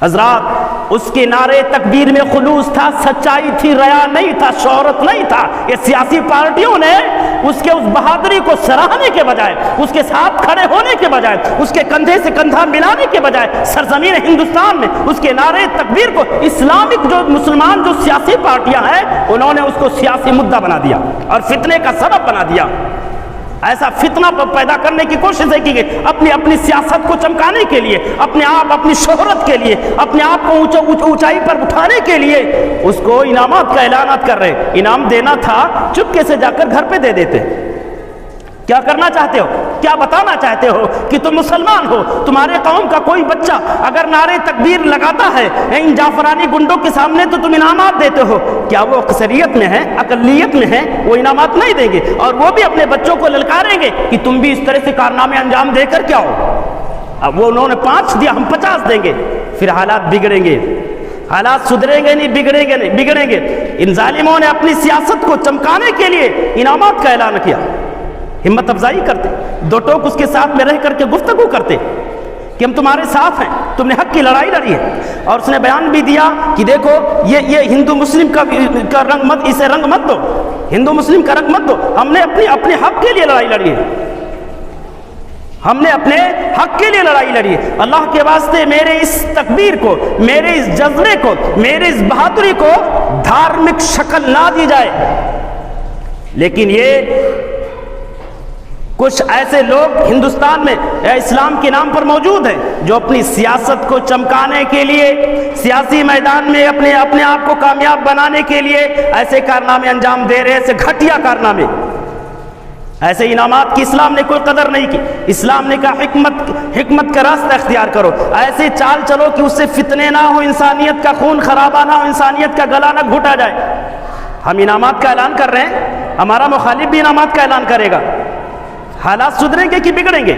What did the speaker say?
حضرات اس کے نعرے تکبیر میں خلوص تھا، سچائی تھی، ریا نہیں تھا، شہرت نہیں تھا۔ یہ سیاسی پارٹیوں نے اس کے اس بہادری کو سراہنے کے بجائے، اس کے ساتھ کھڑے ہونے کے بجائے، اس کے کندھے سے کندھا ملانے کے بجائے سرزمین ہندوستان میں اس کے نعرے تکبیر کو اسلامک جو مسلمان جو سیاسی پارٹیاں ہیں انہوں نے اس کو سیاسی مدعا بنا دیا اور فتنے کا سبب بنا دیا۔ ایسا فتنہ پیدا کرنے کی کوشش کی گئی اپنی سیاست کو چمکانے کے لیے، اپنے آپ اپنی شہرت کے لیے، اپنے آپ کو اونچائی پر اٹھانے کے لیے اس کو انعامات کا اعلانات کر رہے۔ انعام دینا تھا چپکے سے جا کر گھر پہ دے دیتے۔ کیا کرنا چاہتے ہو؟ کیا بتانا چاہتے ہو کہ تم مسلمان ہو؟ تمہارے قوم کا کوئی بچہ اگر نعرے تکبیر لگاتا ہے ان جعفرانی گنڈوں کے سامنے تو تم انعامات دیتے ہو۔ کیا وہ اکثریت میں ہے، اقلیت میں ہے؟ وہ انعامات نہیں دیں گے اور وہ بھی اپنے بچوں کو للکاریں گے کہ تم بھی اس طرح سے کارنامے انجام دے کر کیا ہو۔ اب وہ انہوں نے 5 دیا، ہم 50 دیں گے، پھر حالات بگڑیں گے، حالات سدھریں گے نہیں، بگڑیں گے۔ ان ظالموں نے اپنی سیاست کو چمکانے کے لیے انعامات کا اعلان کیا، ہمت افزائی کرتے، دو ٹوک اس کے ساتھ میں رہ کر کے گفتگو کرتے کہ ہم تمہارے ساتھ ہیں، تم نے حق کی لڑائی لڑی ہے۔ اور اس نے بیان بھی دیا کہ دیکھو یہ ہندو مسلم کا رنگ مت، اسے رنگ مت دو، ہندو مسلم کا رنگ مت دو، ہم نے اپنے حق کے لیے لڑائی لڑی ہے، ہم نے اپنے حق کے لیے لڑائی لڑی ہے۔ اللہ کے واسطے میرے اس تکبیر کو، میرے اس جذبے کو، میرے اس بہادری کو دھارمک شکل نہ دی جائے۔ لیکن یہ کچھ ایسے لوگ ہندوستان میں اسلام کے نام پر موجود ہیں جو اپنی سیاست کو چمکانے کے لیے، سیاسی میدان میں اپنے آپ کو کامیاب بنانے کے لیے ایسے کارنامے انجام دے رہے ہیں، ایسے گھٹیا کارنامے، ایسے انعامات کی اسلام نے کوئی قدر نہیں کی۔ اسلام نے کہا حکمت کا راستہ اختیار کرو، ایسے چال چلو کہ اس سے فتنے نہ ہو، انسانیت کا خون خرابہ نہ ہو، انسانیت کا گلا نہ گھوٹا جائے۔ ہم انعامات کا اعلان کر رہے ہیں، ہمارا مخالف بھی انعامات کا اعلان کرے گا۔ حالات سدھریں گے کہ بگڑیں گے؟